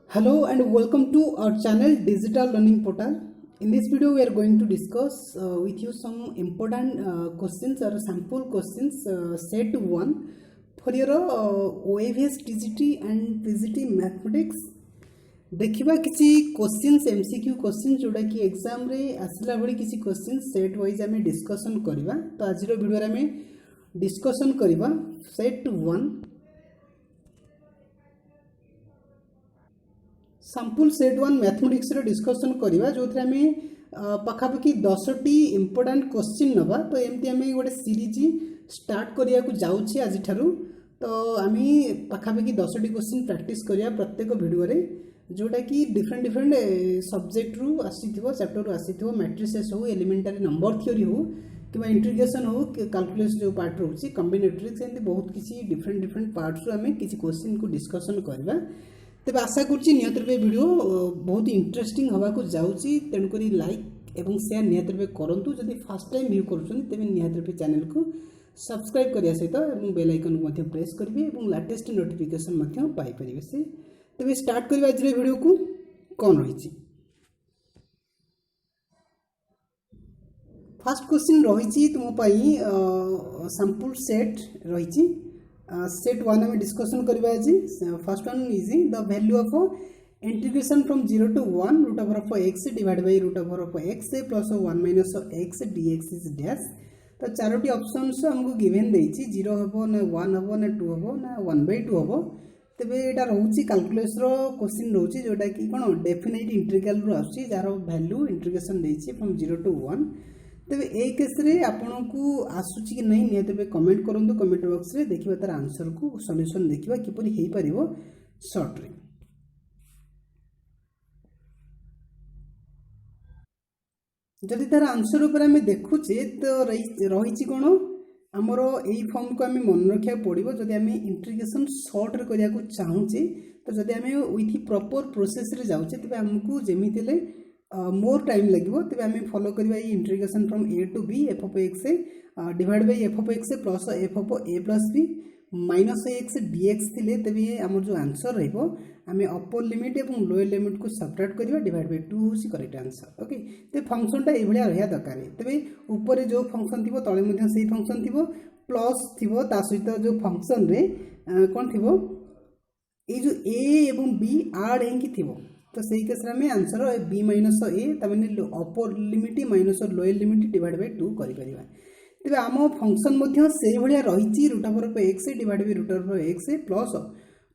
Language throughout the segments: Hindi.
Hello and welcome to our channel Digital Learning Portal. In this video we are going to discuss with you some important questions or sample questions set 1 for your OAVS TGT and PGT mathematics. देखिबा किसी क्वेश्चंस MCQ क्वेश्चन जोड़ा कि एग्जाम रे आसला बड़ी किसी क्वेश्चन सेट वाइज आमे डिस्कशन करबा। तो आज रो वीडियो रे आमे डिस्कशन करबा सेट 1 सैंपल सेट 1 मैथमेटिक्स रे डिस्कशन करबा जो थे आमे पाखापाखि 10टी इंपोर्टेंट क्वेश्चन नबा। तो एमती आमे गोटे सीरीज स्टार्ट करिया को जाउछि आज ठारू। तो आमे पाखापाखि 10टी क्वेश्चन प्रैक्टिस करिया प्रत्येक वीडियो रे जोटा कि डिफरेंट सब्जेक्ट रु आसीथिबो चैप्टर रु आसीथिबो मैट्रिसेस हो एलिमेंटरी नंबर थ्योरी हो कि इंटीग्रेशन हो कैलकुलस जो पार्ट रहउछि कॉम्बिनेटरिक्स एंड बहुत किसी डिफरेंट पार्ट्स रु आमे किसी क्वेश्चन को डिस्कशन करबा। तेज आशा करुच्ची निहत रूपे वीडियो बहुत इंटरेस्टिंग हवा को जाऊँगी तेणुक लाइक एवं शेयर निहत रूपे करूँ। जदि फास्ट टाइम व्यू कर निहत रूपे चैनल को सब्सक्राइब करने सहित बेल आइकन को प्रेस करेंगे और लेटेस्ट नोटिफिकेशन पाइपर से। तेज स्टार्ट करवा आज वीडियो को कौन रही फास्ट क्वेश्चन रही तुम सैंपल सेट रही सेट 1 में डिस्कशन करबा आज। First one is the value of integration from 0 to 1 root over of x divide by root over of x plus 1 minus x dx is dash. तो चारोटी ऑप्शंस हमको गिवन देछि 0 हबो ना 1 हबो ना 2 हबो ना 1/2 हबो। तबे एटा रहउछि कैलकुलस रो क्वेश्चन रहउछि जोटा कि कोन डेफिनेट इंटीग्रल रो आछि जार वैल्यू इंटीग्रेशन देछि फ्रॉम 0 to 1। तेज ए केस रे आपन को आसुची कि नहीं निहत भाव कमेंट करूँ कमेंट बॉक्स रे देखिबा तार आंसर को सॉल्यूशन देखिबा किपरि हेई परिबो शॉर्ट रे। जदि तार आंसर ऊपर आमे देखुचे तो रही कोन हमर एई फॉर्म को आमे मन रखिया पड़िबो। जदि आमे इंटीग्रेशन शॉर्ट रे करिया को चाहूचे तो जदि आमे विथ प्रॉपर प्रोसेस रे जाउचे तबे हमकु जेमितिले मोर टाइम लगे। तेज आम फॉलो करवा integration from a to b f of x divide by f of x plus f of a plus b minus x dx थे। तेज आम जो आंसर रमें अपर लिमिट और लोअर लिमिट को सबट्रैक्ट करवा डिवाइड बाय 2 हूँ करेक्ट आंसर। ओके तो फंक्शनटा ये रहा दरकार। तेज ऊपर जो फंक्शन थी तले से फंक्शन थी प्लस थी सहित जो फंक्शन रे कौन थी ये जो ए एवं बी आड हो तो सही केस में आंसर बी माइनस ए तमें upper limit minus lower limit divide by 2 कर। तेज आम फंक्शन से भाया रही root over of x divide by root over x plus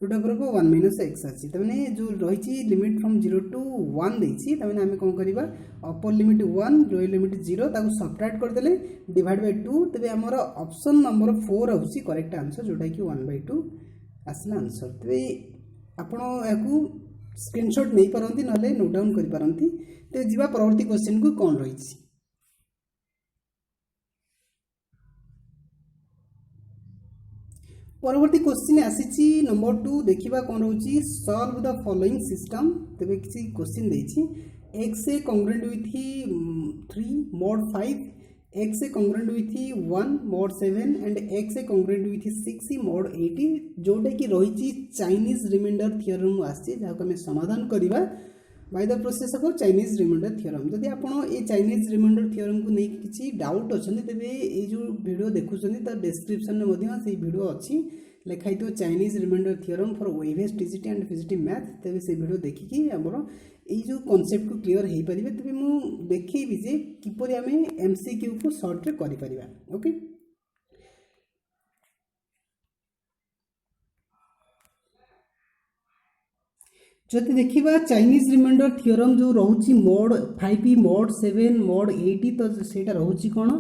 root over of 1 minus x अच्छी तमें जो रही लिमिट फ्रॉम 0 to 1 देती आम कौन करवा अपर लिमिट 1 लोअर लिमिट 0 ताको सबट्रैक्ट करदे डिवाइड बाय 2। तेज आमर ऑप्शन नंबर 4 आउची करेक्ट आंसर जोटा कि 1/2 आसला आंसर। तेज आपको स्क्रीनशॉट नहीं पारंती नले नोट डाउन करि पारंती। तो जीवा परवर्ती क्वेश्चन को कौन रही परवर्ती क्वेश्चन आसी नंबर 2 देखिबा कौन रही सॉल्व द फॉलोइंग सिस्टम। तेबे किसी क्वेश्चन देछि x ए कांग्रुएंट विथ 3 mod 5 x ए congruent with 1 mod 7 and x ए कांग्रुएंट विथ 6 mod 80 जोटा कि रही चाइनीज रिमाइंडर थ्योरम आसी जहाँ आम समाधान करवा by the process of Chinese remainder theorem. जदि आपण ये चाइनीज रिमाइंडर थ्योरम को नहीं किसी डाउट अच्छा तेज ये जो वीडियो देखुं तो डिस्क्रिप्शन में से वीडियो अच्छी लिखाई तो Chinese remainder theorem for OAVS TGT and PGT math. तेज से वीडियो देखिकी आमर यो कॉन्सेप्ट को क्लियर हो पारे। तेज मुझे देखी जे किपर आम एमसीक्यू को सर्ट रे करि परिबा। ओके जदि देखिबा चाइनीज रिमाइंडर थ्योरम जो रोची mod 5 mod 7 mod 80 तो सेटा रोची कोन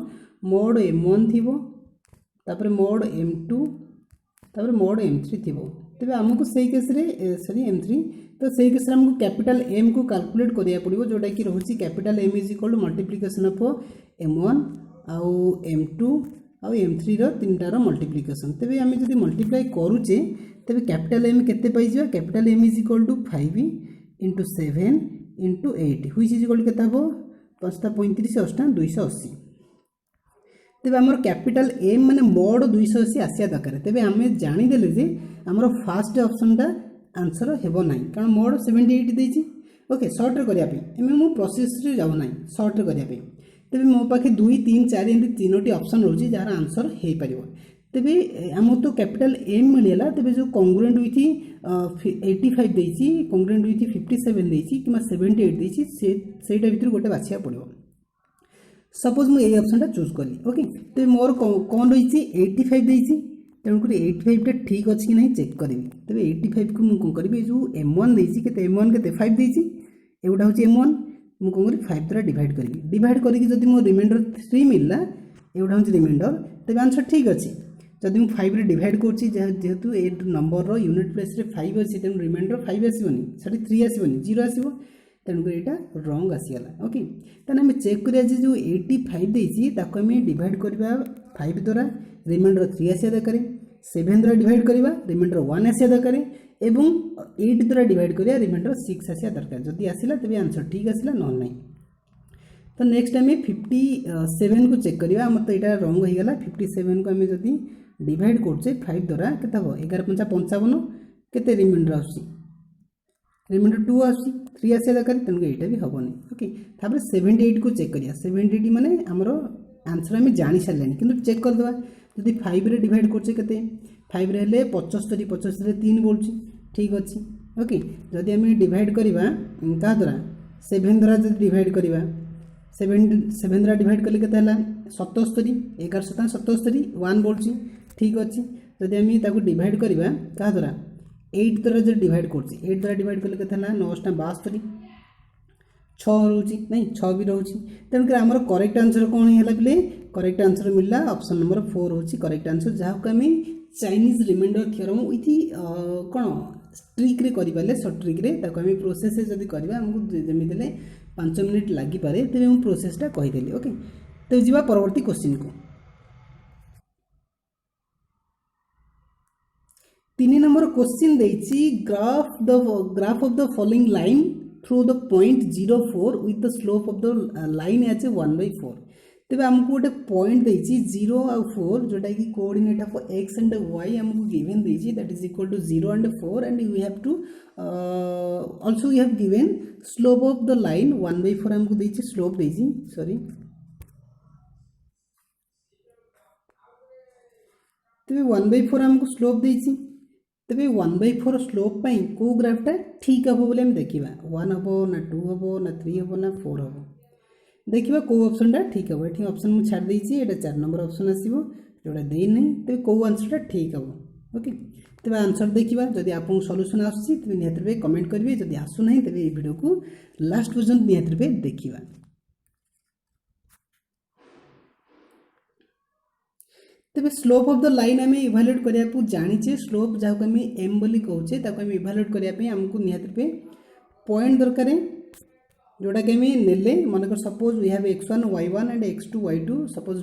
mod m1 थिबो तापर mod m2 तापर mod m3 थिबो। तेबे हमको सही केस रे सॉरी m3 तो सही केस रे हमको कैपिटल m को कैलकुलेट करिया पड़िबो जोटा कि रोची capital m is equal to multiplication of m1 आउ m2 आउ m3 रो तीनटार मल्टीप्लिकेशन। तेबे हम जदि मल्टीप्लाई करूचे तेबे कैपिटल M केते पाई जिवा capital M is equal to 5 into 7 into 8 which is equal to केता हो 5 35 8 280। तेबे हमर कैपिटल M माने मोड 280 आसिया दरकार। तेबे हम जानि देले जे हमर फर्स्ट ऑप्शन टा आंसर हेबो नाही कारण मोर 78 देछि ओके शॉर्ट रे करिया पे एमे मु प्रोसेस रे जाउ नाही शॉर्ट रे करिया पे तबे मो पाखे 2 3 4 एंती तीनोटी ऑप्शन रहउची जार आंसर हे परिबो तबे हम तो कैपिटल एम मिलेला तबे जो कांग्रुएंट विथ 85 देछि कांग्रुएंट विथ 57 देछि किमा 78 देछि सेटा भितर गोटे बाछिया पड़िबो सपोज मु ए ऑप्शन टा चूज करी ओके तबे मोर कोन रहिछि 85 देछि तेणुक 85 टा ठीक अच्छी कि नहीं चेक करी तेज 85 को मुझे करी जो M1 देती के M1 के 5 देती एगुटा हूँ M1 मुझे कौन करी 5 द्वारा डिवाइड करी जब मो रिमाइंडर 3 मिलला एगुटा हूँ रिमाइंडर तेज आंसर ठीक अच्छे जब मुझे 5 रे डिवाइड करुँची जेहेतु ए नंबर रो यूनिट प्लेस रे 5 अच्छी तेणु रिमाइंडर 5 आसबनी सारी 3 आसबनी 0 आसो तेणुक यहाँ रंग आसीगला ओके तेना आम चेक करिया जो 85 देती आम डिवाइड करवा 5 द्वारा रिमाइंडर 3 आसा दरकार 7 द्वारा डिवाइड करवा रिमाइंडर 1 आसा दरकार एवं 8 द्वारा डिवाइड करिया रिमाइंडर 6 आसा दरकार जदि आसिला तबे आंसर ठीक आसिला न नहीं तो नेक्स्ट आम 57 को चेक करवा आम तो यहाँ रंग हो गला 57 को आम जदि डिवाइड करछे 5 द्वारा केते हो 11 5 55 केते रिमाइंडर आसी रिमाइंडर 2 आसी 3 आसा दरकार तेणुक यहाँ भी हेनी ओके तापर 78 को चेक करिया 78 माने हमर आंसर आम जानी सारे कि चेक करदे जदि 5 रे डिवाइड करछे केते 5 रे हेले 75 75 रे 3 बोलछि ठीक अछि ओके जदि आम डिवाइड करवा का द्वारा 7 द्वारा जदि डिवाइड करवा 7 द्वारा डिवाइड कले केते हला 77 11 7 77 1 बोलछि ठीक अछि जदि आम ताको डिवाइड करवा का द्वारा 8 द्वारा जदि डिवाइड करछि 8 द्वारा डिवाइड कले केते हला 9 72 6 रोची नहीं 6 भी रोची तेणुक आमर करेक्ट आंसर कौन है पे करेक्ट आंसर मिलला ऑप्शन नंबर 4 होची करेक्ट आंसर जहाँ को आम चाइनीज रिमाइंडर थ्योरम विथ कौन ट्रिक रे करि पाले शॉर्ट ट्रिक रे ताको आम प्रोसेस से जदि करबा हमको जमी देले 5 मिनिट लागि पारे तबे हम प्रोसेसटा कहि देली ओके तो जीवा परवर्ती क्वेश्चन को 3 नंबर क्वेश्चन देछि graph of the following line through the point 04 with the slope of the line as 1/4 तेबे हमको गोटे पॉइंट देछि 0 और 4 जोटा कि coordinate of x and y हमको गिवन देछि that is equal to 0 and 4 and we have to also we have given slope of the line 1/4 हमको देछि स्लोप देछि सॉरी तेबे 1/4 हमको स्लोप देछि तेबे 1/4 स्लोप पाई को ग्राफटा ठीक हम बोले हम देखिबा 1 हबो ना 2 हबो ना 3 हबो ना 4 हबो देखिबा को ऑप्शन टा ठीक हबो एठी ऑप्शन मु छाड़ देछि एटा 4 नंबर ऑप्शन आसीबो जोडा देइ नै तेबे को आंसर टा ठीक हबो ओके तेबे आंसर देखिबा जदि आपन सॉल्यूशन आछि तेबे निहत रे कमेंट करबे जदि आसु नै तेबे ए वीडियो को लास्ट पर्यंत निहत रे देखिबा तेबे स्लोप ऑफ द लाइन आम इभालुएट करिया को जानिचे स्लोप जहाँ को आम एम बोली कहूचे ताको आम इभालुएट करिया पे हमको निहत पे पॉइंट दरकार जोटा कि आम नेले मनकर suppose we have x1 y1 and x2 y2 suppose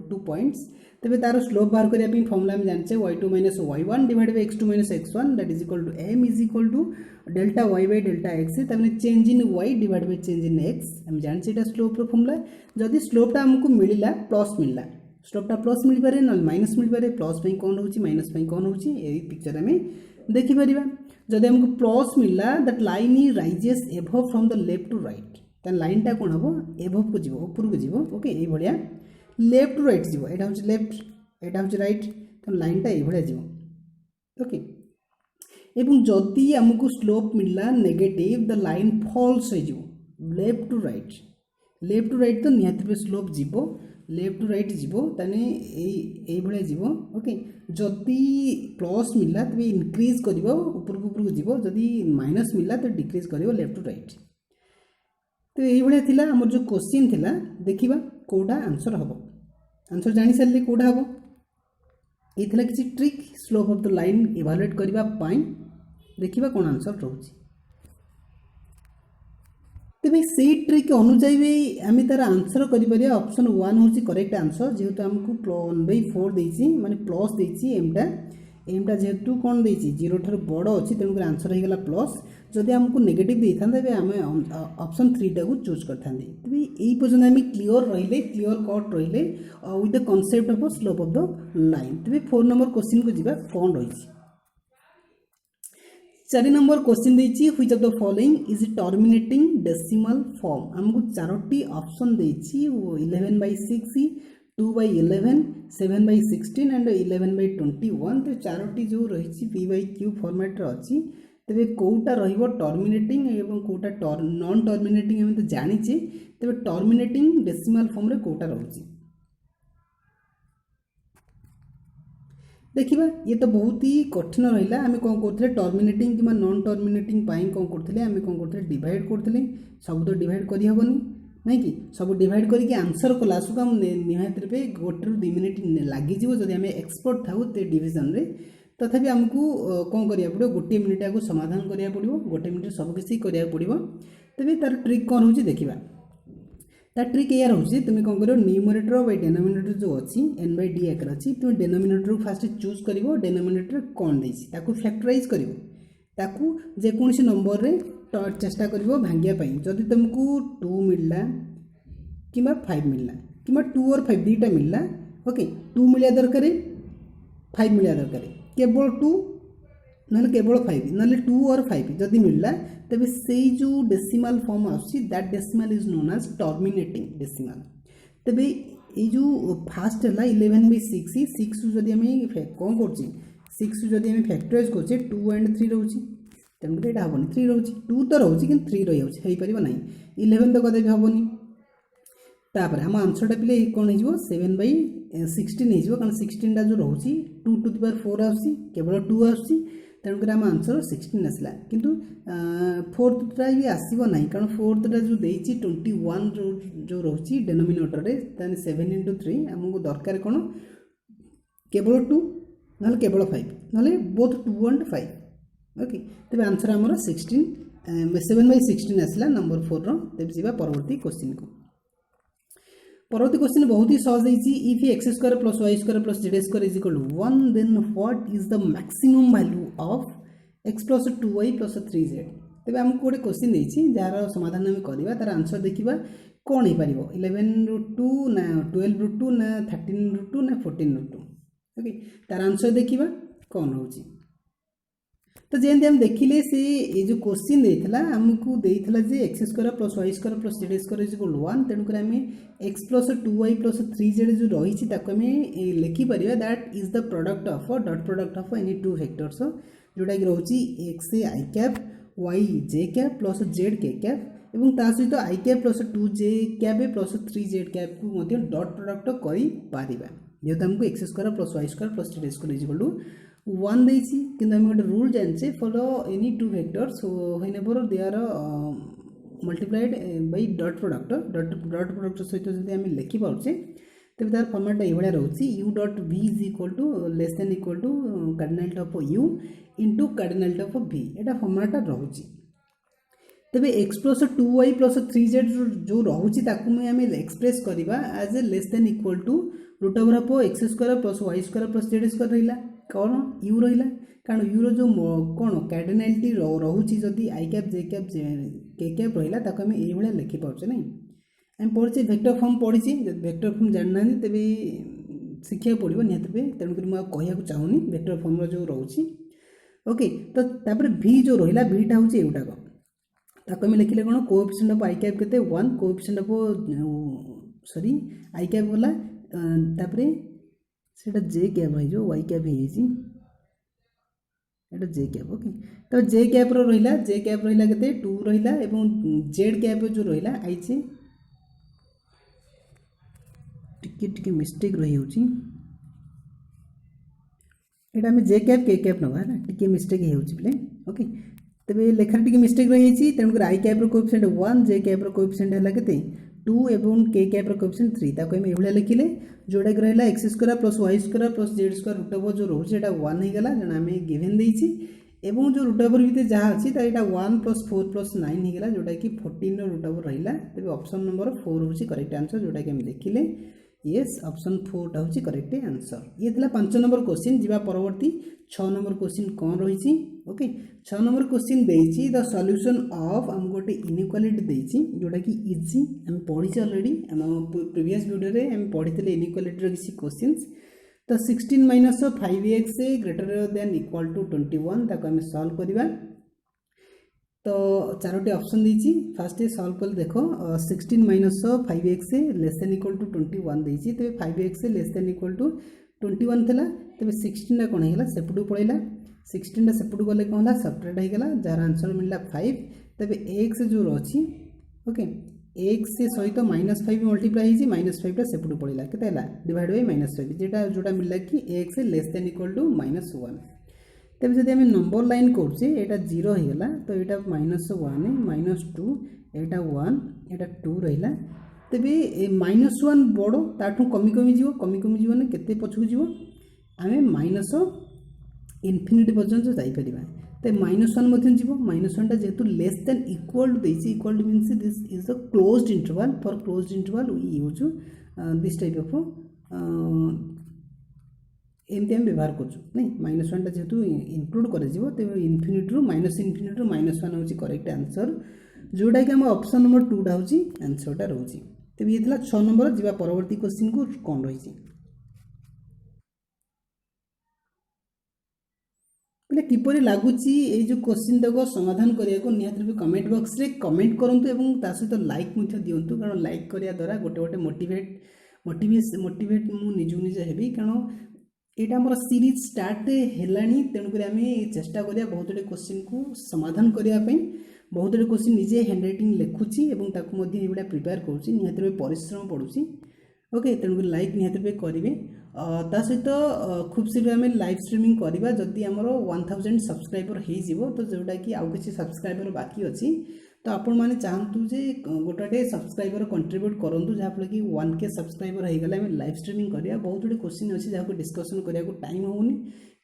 two points तेबे तार स्लोप बाहर करिया पे फॉर्मूला हम जानिचे y2 - y1 divide by x2 - x1 that is equal to m is equal to delta y by delta x तबने change in y divide by change in x हम जानिचे एटा स्लोप रो फॉर्मूला जदी स्लोपटा हमको मिलिला प्लस मिलला स्लोपटा प्लस मिल पारे ना माइनस मिल पारे प्लस पे कौन होची माइनस पे कौन होची ए पिक्चर में देखि परिबा जदि हमको प्लस मिलला that line is rises above from the left to right तन लाइन टा कोन हबो एबव को जीवो ऊपर को जीवो ओके ए भलिया लेफ्ट टू राइट जीवो एटा होची लेफ्ट एटा होची राइट तन लाइन टा ए भलिया जीवो ओके एवं जदि हमको स्लोप मिलला नेगेटिव द लाइन फॉल्स हो जीवो लेफ्ट टू राइट तो निहाती पे स्लोप जीवो लेफ्ट टू राइट जीवो ताने ए भलिया जीवो ओके जदि प्लस मिलला तबे इंक्रीज करिवो ऊपर को जीवो जदि माइनस मिलला तो डिक्रीज करिवो लेफ्ट टू राइट तो ए भलिया थिला हमर जो क्वेश्चन थिला देखिबा कोडा आंसर हबो आंसर जानि सरले कोडा हबो ए थिला किछि trick slope of the line evaluate करिबा पाई देखिबा कोन आंसर रहउछि तेबे से ट्रिक अनुसार भी आम तार आंसर करें ऑप्शन 1 हूँ करेक्ट आंसर जेहेतु आमको 1/4 देछि माने प्लस देछि एमटा जेहेतु कौन देछि 0 ठार बड़ अच्छी तेणुक आंसर हो गला प्लस जदि आमको नेगेटिव देता तेज आम ऑप्शन 3 टाक चूज करते तेज यही पर्यटन आम क्लीयर रहिले क्लीयर कट रहिले with the concept of slope of the line तेज 4 नंबर क्वेश्चन को जीवा कौन रही 4 नंबर क्वेश्चन देछि which of the following is terminating decimal form हमको चारोटी ऑप्शन देछि 11/6 2/11 7/16 एंड 11/21 तो चारोटी जो रही p/q फॉर्मेट रे अछि तेबे कोटा रहिबो टर्मिनेटिंग एवं कोटा नॉन टर्मिनेटिंग हम तो जानि छि तेबे टर्मिनेटिंग डेसिमल फॉर्म रे कोटा रहउछि देखिबा ये तो बहुत ही कठिन रहिला आमे कोन करथले टर्मिनेटिंग किमा नॉन टर्मिनेटिंग पाई कोन करथले आमे कोन करथले डिवाइड करथले सब तो डिवाइड करि हबनी नै कि सब डिवाइड करिके आंसर कला सुका हम निहायत रे 1 ରୁ 2 मिनिट लागि जिवो जदि आमे एक्सपर्ट थाउ ते डिवीजन रे तथापि हमको कोन करिया पड़ो 1 मिनिट को समाधान करिया पड़ो 1 मिनिट सब किसी करिया पड़ो तबे तार ट्रिक कोन होची देखिबा ता ट्रिक यार होची तुम कोन करियो न्यूमरेटर बाय डिनोमिनेटर जो अछि n/d आकर अछि तुम डिनोमिनेटर फास्ट चूज करिवो डिनोमिनेटर कोन देछि ताकू फैक्टराइज करिवो ताकू जे कोनसी नंबर रे चेष्टा करिवो भांगिया पई जदि तुमको 2 मिलला किबा 5 मिलला किबा 2 और 5 दीटा मिलला ओके 2 मिलिया दरकार 5 मिलिया दरकार केवल 2 नले केवल 5 नले 2 और 5 जदि मिलला तबे सेई जो डेसिमल फॉर्म आसी that decimal is known as terminating decimal तबे ए जो फास्ट हला 11/6 6 जदि हम कोन करछि 6 जदि हम फैक्टराइज करछि 2 एंड 3 रहउछि तमके एटा हबनी 3 रहउछि 2 तो रहउछि कि 3 रहि जाउछि हेइ परिबो नै 11 तो कदे भी हबनी तापर हम आंसर टा पिले कोन हिजो 7/16 हिजो कारण 16 टा जो रहउछि 2 टू द पावर 4 आसी केवल 2 आसी तेणुकर आम आंसर 16 आसला किंतु फोर्थ टा भी आसीबो नै कारण फोर्थ टा जो देछि 21 जो रहउछि डिनोमिनेटर रे ताने 7 * 3 हमको दरकार कोन केवल 2 नले केवल 5 नले बोथ 2 एंड 5 ओके तबे आंसर हमर 16 7/16 आसला नंबर 4 रो तबे जीवा परवर्ती क्वेश्चन को परवर्ती क्वेश्चन बहुत ही सहज है if x² + y² + z² = 1 then what is the maximum value of x + 2y + 3z तबे हमको गोटे क्वेश्चन देछि जार समाधान हम करबा तार आंसर देखिबा कोन हे परिबो 11/2 ना 12/2 ना 13/2 ना 14/2 ओके तार आंसर देखिबा कोन होछि तो जेंति हम देखिले से ये जो क्वेश्चन देथिला हमको देथिला जे x² + y² + z² = 1 तेनु करे हम x + 2y + 3z जो रही छि ताको हम लिखि परिबा that is the product of dot product of any two vectors जोटा कि रहउछि x i cap y j cap + z k cap एवं ता सहित i cap + 2j cap + 3z cap को मध्ये डॉट प्रोडक्ट करि पारिबा जेतो हमको x² + y² + z² = 1 देछि किंतु हम गोटे रूल जानछे for any two vectors whenever they are multiplied by dot product सहित जदि हम लिखि पाउछे तबे तार फॉर्मेट एभळा रहउछि u dot v = less than equal to cardinal of u into cardinal of v एटा फॉर्मेट रहउछि तबे x + 2y + 3z जो रहउछि ताकू हम एक्सप्रेस करबा as a less than equal to √x² + y² + z² रहिला कौन u रहिला कारण u रो जो कोन कार्डिनलिटी रहउछि जदि i cap j cap k cap रहिला ताको हम एई भले लिखि पाउछे नै हम पढिछि वेक्टर फॉर्म पढिछि जदि वेक्टर फॉर्म जानना तबे शिखिया पड़िबो नियत पे तेणु कर म कहिया को चाहुनी वेक्टर फॉर्म रो जो रहउछि ओके तो तापर v जो रहिला v टा होछि एउटा को ताको हम लिखिले कोन कोएफिशिएंट ऑफ i कैप केते 1 coefficient of sorry i cap वाला तापर सेटा j कैप है जो y कैप है जी एटा j कैप ओके तो j कैप रो रहिला केते 2 रहिला एवं z कैप जो रहिला i j टिके मिस्टेक रही होची एटा में j कैप k कैप नबा ना टिके मिस्टेक हे होची प्ले ओके तबे लेखर टिके मिस्टेक रही छि तेनु कर i cap row coefficient 1 j cap row coefficient हला केते 2 एवं k कैप रो कोएफिशिएंट 3 ताको हम एभला लिखिले जोडा कि रहला x² + y² + z² root over जो रहउछि एटा 1 हे गेला जना हमें गिवन देछि एवं जो रूट ओवर भीतर जहा अछि ता एटा 1 + 4 + 9 हे गेला जोडा कि 14 रो रूट ओवर रहिला तबे ऑप्शन नंबर 4 होछि करेक्ट आंसर जोडा कि हम देखिले यस ऑप्शन 4 टा होछि करेक्ट आंसर ये थिला 5 नंबर क्वेश्चन जीवा परवर्ती 6 नंबर क्वेश्चन कोन रहिछि ओके 6 नंबर क्वेश्चन देछि द सॉल्यूशन ऑफ हम गोटे इनइक्वालिटी देछि जोटा कि इजी हम पढिछ ऑलरेडी हम प्रीवियस वीडियो रे हम पढितले इनइक्वालिटी रो किछि क्वेश्चंस तो 16 - 5x > 21 ताको हम सॉल्व करबा तो चारोटी ऑप्शन देछि फास्ट सॉल्व कर देखो 16 minus 5x less than equal to 21 देछि तबे 5x less than equal to 21 थिला तबे 16 कोन हेला सेपटू पळैला 16 सेपटू गले कोन होला सबट्रैक्ट हे गेला जार आंसर मिलला 5 तबे x जो अछि ओके x से सहित -5 मल्टीप्लाई हिजी -5 टा सेपटू पळैला केते हैला डिवाइड बाय -5 जेटा जोटा मिलला कि x less than equal to -1 तब जब आम नंबर लाइन करुचे यहाँ 0 होगा तो यहाँ -1 -2 यहाँ 1 यहाँ 2 रहा तेरे -1 बड़ ताठू कमी कमी जीवन केते पछू जीव आम माइनस इनफिनिटी पर्यंत जापर तो -1 जीव -1 जेहेतु लेस देन इक्वल टू देछि equal to means this is the closed interval for closed interval we use this type of एमती आम व्यवहार करूँ नहीं -1 जेहेतु इनक्लूड कर इनफिनिटी रू -1 हूँ करेक्ट आंसर जोटा कि आम ऑप्शन नंबर 2 टा हूँ आंसरटा रोचे तेज ये 6 नंबर जी परवर्ती क्वेश्चन को कौन रही बोले किपर लगुच ये जो क्वेश्चन तक समाधान करने को निहत रूप कमेंट बॉक्स रे कमेंट करूँ और सहित लाइक दिंतु कारण लाइक करा द्वारा गोटे गोटे मोटिवेट मु निज निजे हेबी कारण यहाँ आम सीरीज स्टार्ट है तेणुक आम चेष्टा करिया बहुत गुड़े क्वेश्चन को समाधान करने बहुत गुड़े क्वेश्चन निजे हैंड रईटिंग लिखुची ये प्रिपेयर करुँची निहत रूप परिश्रम पड़ुची ओके तेणुक लाइक निहत रूप करेंगे ता सहित खूब शीघ्र आम लाइव स्ट्रीमिंग करवा जदि आमर 1000 सब्सक्राइबर हो तो जोटा कि आउ किसी सब्सक्राइबर बाकी अच्छी तो आपण मैंने चाहतु जे गोटे सब्सक्राइबर कंट्रीब्यूट करूँ जहाँफल कि 1K सब्सक्राइबर हो गले लाइव स्ट्रीमिंग करिया बहुत गुड़े क्वेश्चन अच्छी जहाँ डिस्कसन करा टाइम होनी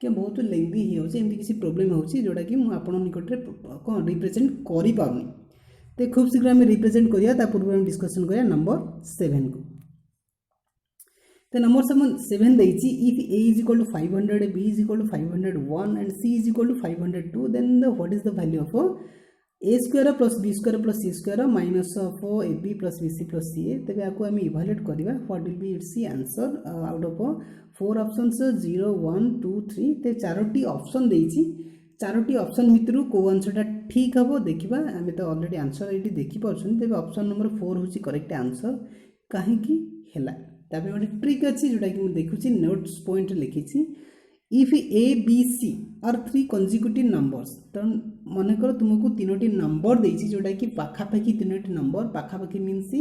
कि बहुत लेंदी होमती किसी प्रोब्लेम होची जोटा कि मुझे निकट में कौन रिप्रेजेंट करें तो खूब शीघ्र आम रिप्रेजेंट करा पूर्व डिस्कसन करा नंबर 7 को तो नंबर 7 देछि if a is equal to 500 b is equal to 501 and c is equal to 502 then what is the value of a square plus b square plus c square minus of ab plus bc plus ca तबे आपको हम इवैल्यूएट करबा what will be it's answer out of 4 options 0 1 2 3 ते चारोटी ऑप्शन देछि चारोटी ऑप्शन भितरु को आंसरटा ठीक हबो देखिबा हम तो ऑलरेडी आंसर एटी देखि परछन तबे ऑप्शन नंबर 4 होछि करेक्ट आंसर काहे कि हैला तबे गोटे ट्रिक अछि जोटा कि हम देखुछि नोट्स पॉइंट लिखिछि if A B C are 3 consecutive numbers तो मन कर तुमको 3टी नंबर देछि जोटा कि पाखापाखी 3टी नंबर पाखापाखी means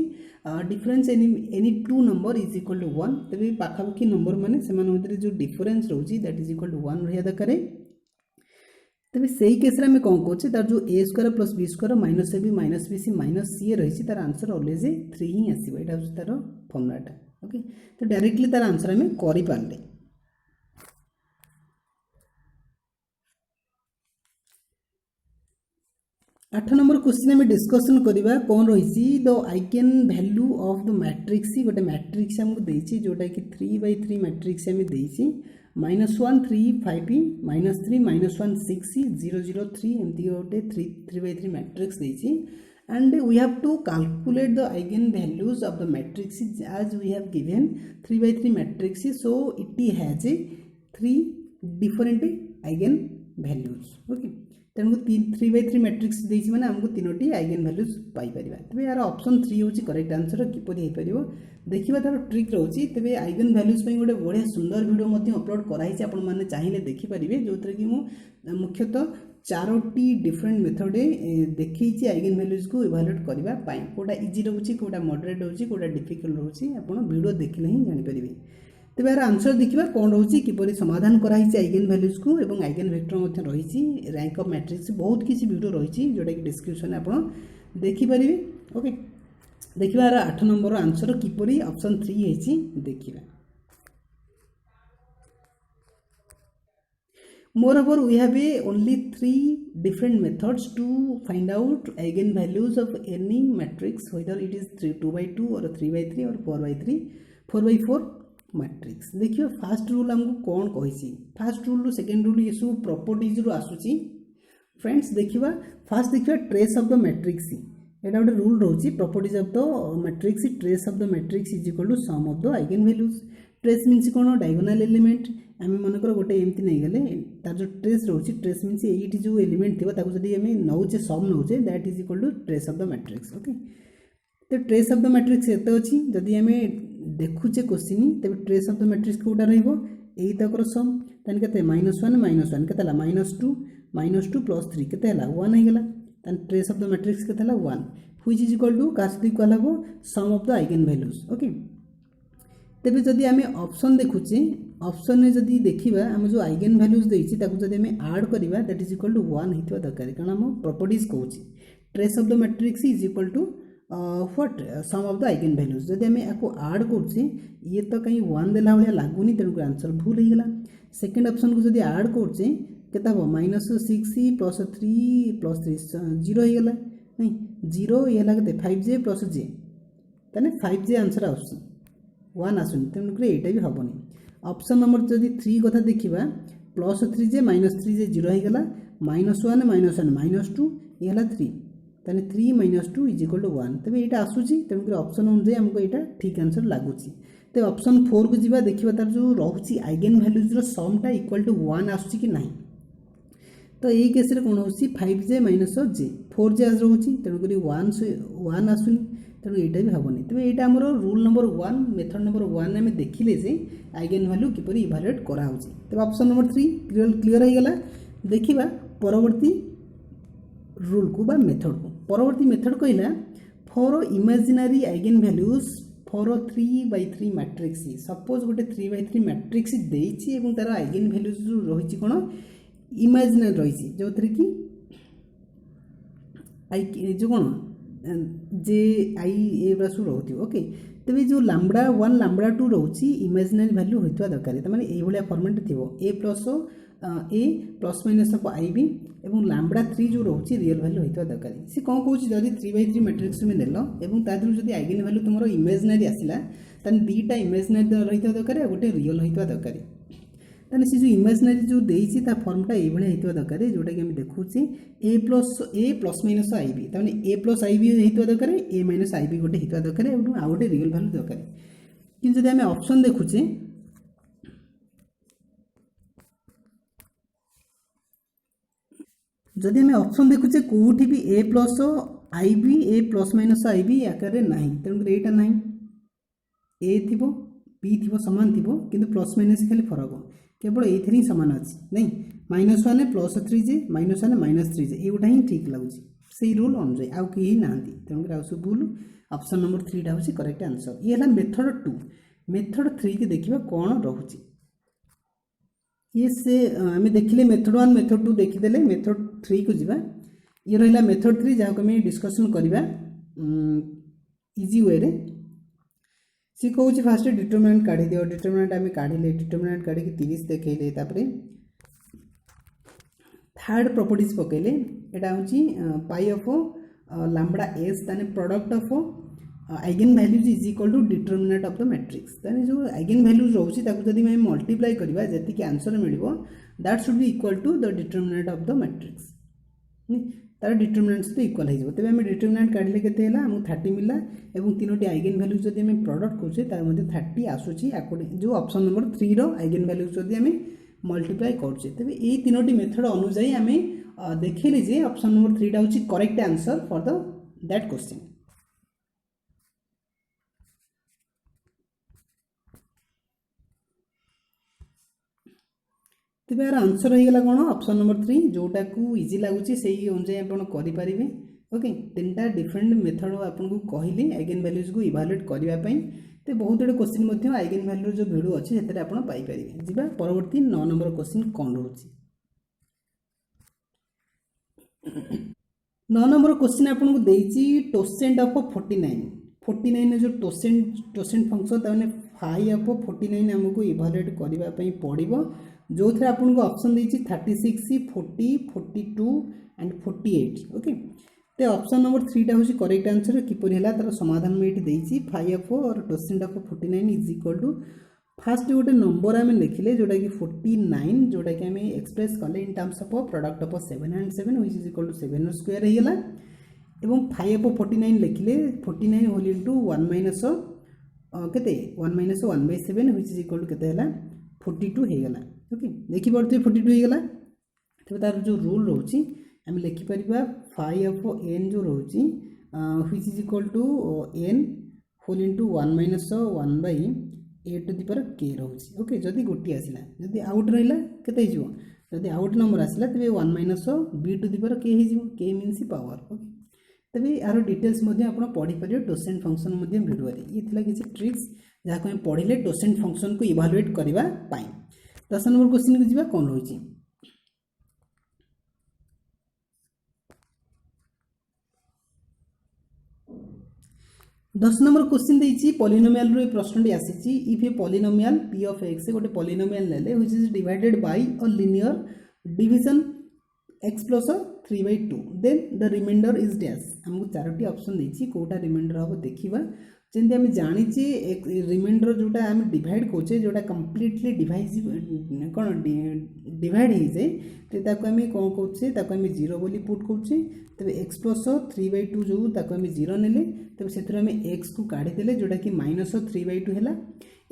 difference any 2 number is equal to 1 तबे पाखापाखी नंबर माने सेमान भितर जो डिफरेंस रहउछि दैट इज इक्वल टू 1 रहिया दरकार तबे सही केस रे हम कोन कहउछि तार जो a square plus b square minus ab minus bc minus ca रहिछि तार आंसर ऑलवेज 3 ही आसीबो एटा होछि तार फॉर्मूलाटा ओके तो डायरेक्टली तार आंसर हम करि पारले 8 नंबर क्वेश्चन में डिस्कसन करवा कौन रही the eigen value of the matrix गोटे मैट्रिक्स हमको देछि जोटा कि 3/3 मैट्रिक्स हमें देछि -1 3 5 -3 -1 6 0 0 3 एमती गोटे 3/3 मैट्रिक्स देछि and we have to calculate the eigen values of the matrix as we have given 3/3 matrix so it has a 3 different eigen values okay तेणु 3/3 मैट्रिक्स देछि माने हमको 3टी आइगन वैल्यूज पाई परिबा तबे यार ऑप्शन 3 होछि करेक्ट आंसर किपरि हे परिबो देखिबा तार ट्रिक रहउछि तबे आइगन वैल्यूज पई गोटे बढ़िया सुंदर वीडियो मध्ये अपलोड कराई छै आपण माने चाहिले देखि परिबे जोतरे कि मु मुख्यतः 4टी डिफरेंट मेथड देखि छी आइगन वैल्यूज को इवैल्यूएट करबा पई कोटा इजी रहउछि कोटा मॉडरेट रहउछि कोटा डिफिकल्ट रहउछि आपण वीडियो देखिले ही जानि परिबे तबे यार आंसर देखिबा कोन रहउछि किपरि समाधान कराई छै आइगन वैल्यूज को एवं आइगन वेक्टर मध्ये रहिछि रैंक ऑफ मैट्रिक्स बहुत किसी वीडियो रहिछि जोटा कि डिस्क्रिप्शन में आपण देखि परिबे ओके देखिबा यार 8 नंबर आंसर किपरि ऑप्शन 3 हेछि देखिबा moreover we have only 3 different methods to find out eigen values of any matrix whether it is 2/2 or 3/3 or 4/3 4/4 matrix देखिए फास्ट रूल हमको कौन कही फास्ट रूल सेकेंड रूल ये सब प्रॉपर्टीज रू आसुची फ्रेंड्स देखिबा फास्ट देखिबा ट्रेस ऑफ द मैट्रिक्स एटा गोटे रूल रहउची properties of the matrix trace of the matrix is equal to sum of the eigen values trace means कौन डायगोनाल एलिमेंट आम मनकर गोटे एमती नहीं गले तार जो ट्रेस रोचे ट्रेस मीन्स ये जो एलिमेंट थी जब नौचे सम नौचे that is equal to trace of the matrix okay. तो ट्रेस ऑफ द मैट्रिक्स एत अच्छी जदि आम देखुचे क्वेश्चन तेज ट्रेस ऑफ द मैट्रिक्स कौटा रही तक सम तेन के -1 के -2 प्लस 3 के 1 होगा ट्रेस ऑफ द मैट्रिक्स के 1 व्हिच इज इक्वल टू का इक्वल हम sum of the eigen values okay. तेज जदि आम ऑप्शन देखुचे ऑप्शन में जदि देखा आम जो आइगन वैल्यूज देती जब आम आड करवा दैट इज इक्वल टू 1 होता दरकार कारण आम प्रॉपर्टीज कहूँ trace of the matrix is equal to what sum of the eigen values जब आम आपको आड करुचे ये तो कहीं 1 देला भाया लगुनि तेणुक आंसर भूल होगा। सेकेंड ऑप्शन को जब आड करुचे केता हम -6 प्लस 3 0 होगा नहीं 0 ये 5j प्लस j तेने 5j आंसर आस 1 आसुनी तेणुक यहाँ भी हेनी। ऑप्शन नंबर जब 3 कथा देखा प्लस 3j -3j 0 होगा -1 -2 ये 3 तेने 3 - 2 इज इक्वल टू 1 तेज यहाँ आसूसी तेणुक ऑप्शन अनुसार आमको यहाँ ठीक आंसर लगुच। तो ऑप्शन 4 को जी देखा तार जो रोचे आइगन वैल्यूज समटा इक्वल टू 1 आसूसी कि नहीं तो यही केस कौन हो 5j - j 4j रोचे तेणुक 1 आसुनी तेणु यहाँ भी हेनी। तेज यहाँ आम रूल नंबर 1 मेथड नंबर 1 आम देखिले जे आइगन वैल्यू किपर इभालुएट कराऊँ। तेज ऑप्शन नंबर 3 क्लीयर होगा। देखा परवर्ती रूल को बा मेथड को परवर्ती मेथड कहला for imaginary eigen values for 3/3 matrix suppose गोटे 3/3 मैट्रिक्स देती तार आइगन वैल्यूज रही कौन इमेजिनरी रही जो थे कि जो कौन जे आई एवरा सब रोती ओके। तेज जो लैम्बडा 1 लैम्बडा 2 रोची इमेजिनरी वैल्यू होता दरकार तमाने ये फॉर्मेट थी A plus A plus minus of I B एवं लैम्बडा 3 जो रोचे रियल वैल्यू होता दरकार सी कौन कौन जब 3/3 मैट्रिक्स में नेल और जब आइगन वैल्यू तुम इमेजिनरी आसला दुईटा इमेजिनरी रही दरकार गोटे रियल होता दरकार ताने सी जो इमेजिनरी जो देती फर्मटा ये होता दरकार जोटा कि देखुचे ए प्लस माइनस आई बी तमाने ए प्लस आई बी होता दरकार ए माइनस आई बी गोटे होता दरकार आ गोटे रियल वैल्यू दरकार कि जब आम ऑप्शन देखुचे जदि आम ऑप्शन देखुचे कौटी भी ए प्लस आई बी ए प्लस माइनस आई बी आकार ना तेणुक यहाँ ना ए थी बी थी सामान थी कि प्लस माइनस खाली फरक केवल ये ही सामान अच्छी नहीं -1 प्लस 3j -1 -3j ये गोटा ही ठीक लगुच से रूल अनुजाई आउ कहीं ना तेणुक आउ सब भूल ऑप्शन नंबर 3 हूँ करेक्ट आंसर। ये है मेथड 2 मेथड 3 की देखा कौन रोचे ये से आम देखिले मेथड 1 मेथड 2 देखीदे मेथड 3 को जीवा ये रहा मेथड 3 जहाँ को डिस्कसन करवा इजी वे रे सी कौच फास्ट डिटरमिनेंट काढ़ी दियो डिटरमिनेंट आम काढ़ले डिटरमिनेंट काढ़ी 30 देखले थर्ड प्रॉपर्टीज पकेले यहाँ हूँ पाई ऑफ लैम्बडा एस ताने product of eigen values is equal to determinant of the matrix ताने जो आइगन वैल्यूज रोचे जब मल्टीप्लाई करवा जी आंसर मिल that should be equal to the determinant of the matrix तार डिटरमिनेंट तो इक्वल हो तेज आम डिटरमिनेंट काढ़ले के आमको 30 मिला और 3टी आइगन वैल्यूज जब आम प्रोडक्ट करुचे तार 30 आसूची अकॉर्डिंग जो ऑप्शन नंबर 3 रो आइगन वैल्यूज जब आम मल्टीप्लाई करुचे तेज ये 3टी मेथड अनुजाई आम देखिले जे ऑप्शन नंबर 3 हूँ correct answer for the that question. तेज यार आंसर होगा कौन ऑप्शन नंबर 3 जोटा को इजी लगुच से अनुजाई आप करें ओके। 3टा डिफरेंट मेथड आपको कहली आइगन वैल्यूज को इभालुएट करने तो बहुत गुड़े क्वेश्चन आइगन वैल्यू जो भिडियो अच्छे से आप पाइपर जी परवर्ती 9 नंबर क्वेश्चन कौन रोचे 9 नंबर क्वेश्चन आपको देती टोसेंट ऑफ 49 जो टोसेंट फंक्शन तमें फाई ऑफ 49 आमको इभालुएट करने पड़ो जो थे आपको ऑप्शन देती 36 40 42 एंड 48 ओके। तो ऑप्शन नंबर 3 हूँ करेक्ट आंसर किपर है तार समाधान में ये फाइव ऑफ और totient of 49 is equal to first गोटे नंबर आम लिखिले जोटा कि 49 जोटा कि आम एक्सप्रेस कले in terms of product of 7 and 7 which is equal to 7 square होगा और 5 ऑफ 49 लिखिले 49 होल इंटू 1 माइनस केते 1 - 1/7 व्हिच इज इक्वल टू केते हला 42 हे गला। ओके देखि पड़ते 42 हे गला। तबे तार जो रूल रोची हम लिखि परिबा phi of n जो रोची which is equal to n whole into 1 - 1/a to the power k रोची। ओके जदी गोटी आसिला जदी आउट रहिला केते हे जिवो जदी आउट नंबर आसिला तबे 1 - b to the power k हे जिवो k मींस पावर। ओके तबे यार डिटेल्स मध्ये आपण पढी परियो टोसेंट फंक्शन मध्ये वीडियो रे ये थिला किछि ट्रिक्स जहा को हम पढिले टोसेंट फंक्शन को इवैल्यूएट करबा पाई। 10 नंबर क्वेश्चन को जिबा कोन होइछि 10 नंबर क्वेश्चन देछि पॉलिनोमियल रो प्रश्नटी आसीछि if a polynomial p of x गोटे पॉलिनोमियल लेले which is divided by a linear division x plus 3/2 then the remainder is dash हमको चारोटी ऑप्शन देछि कोटा रिमाइंडर हबो देखिबा जेंति हम जानि छि एक रिमाइंडर जोटा हम डिवाइड कोचे जोटा कंप्लीटली डिवाइड कोन डिवाइड हे जे ते ताको हम कोन कोचे ताको हम 0 बोली पुट कोचे तबे x plus 3/2 जो ताको हम 0 नेले तबे सेथरे हम x को काढी देले जोटा कि -3/2 हैला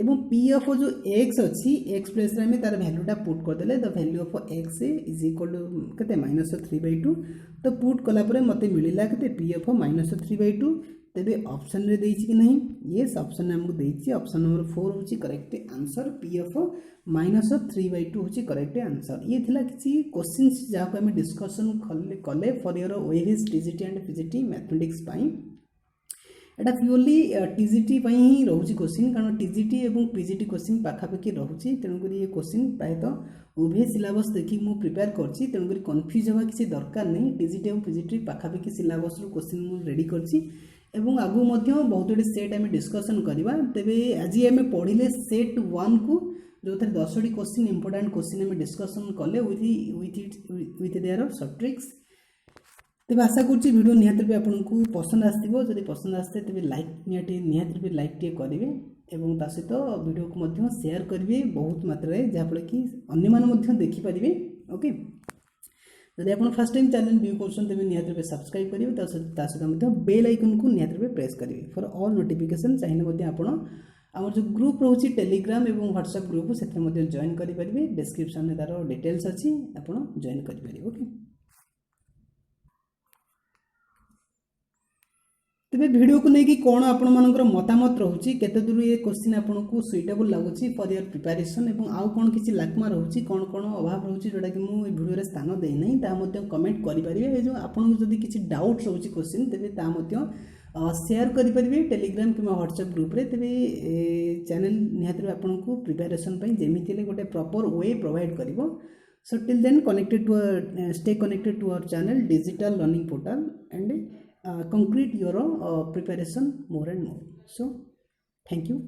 एवं p of जो x अछि x प्लेस रे हम तार वैल्यूटा पुट कर देले the value of x is equal to कते -3/2 तो पुट कला परे मते मिलिला कते p of -3/2 तेबे ऑप्शन रे देछि कि नहीं यस ऑप्शन ने हमको देछि ऑप्शन नंबर 4 होछि करेक्ट आंसर p of -3/2 होछि करेक्ट आंसर। ये थिला किछि क्वेश्चंस जा को हम डिस्कशन कले for your OS TGT and PGT mathematics पाई एटा प्योरली टीजीटी पई ही रहउछि क्वेश्चन कारण टीजीटी एवं पीजीटी क्वेश्चन पाखापाखि रहउछि तेनु करी ये क्वेश्चन प्राय तो उभे सिलेबस देखि मु प्रिपेयर करछि तेनु करी कंफ्यूज होबा किछि दरकार नै टीजीटी एवं पीजीटी पाखापाखि सिलेबस रो क्वेश्चन मु रेडी करछि एवं आगु मध्य बहुत गुड़े सेट आम डिस्कसन करवा तेरे आज आम पढ़ले सेट 1 को जो थे 10टी क्वेश्चन इंपोर्टेंट क्वेश्चन आम डिस्कसन कले विथ देयर शॉर्ट ट्रिक्स तेज आशा करुँच वीडियो निहाती भी आपको पसंद आसो जब पसंद आसते तेज लाइक निहाती भी लाइक टे करेंगे और ता सहित वीडियो को शेयर करेंगे बहुत मात्रा जहाँफल कि अन्य देखिपारे। ओके जब आप फर्स्ट टाइम चैनल व्यू कर निहाती सब्सक्राइब करेंगे सहित बेल आइकन को निहाती प्रेस करेंगे फॉर ऑल नोटिफिकेशन चाहिए आप आम जो ग्रुप रोचे टेलीग्राम और व्हाट्सएप ग्रुप से जॉइन करेंगे डिस्क्रिप्शन में तार डिटेल्स अच्छी आप जॉइन करेंगे। ओके तेरे वीडियो को लेकिन कौन आपण मतामत रोचे केते दूर ये क्वेश्चन आपको सुइटेबल लगुच फॉर योर प्रिपरेशन और आउ कौन किसी लाकमा रोचे कौन कौन अभाव रोचे जोटा कि मुझे वीडियो स्थान देना ता कमेंट करेंगे जो आपको जब किसी डाउट रोचे क्वेश्चन तेज शेयर करेंगे टेलीग्राम कि व्हाट्सएप ग्रुप रे तेज चैनल निहाती आपको प्रिपरेशन जमी गोटे प्रॉपर वे प्रोवाइड कर so till then connected to stay connected to our channel digital learning portal and concrete your preparation more and more. So thank you.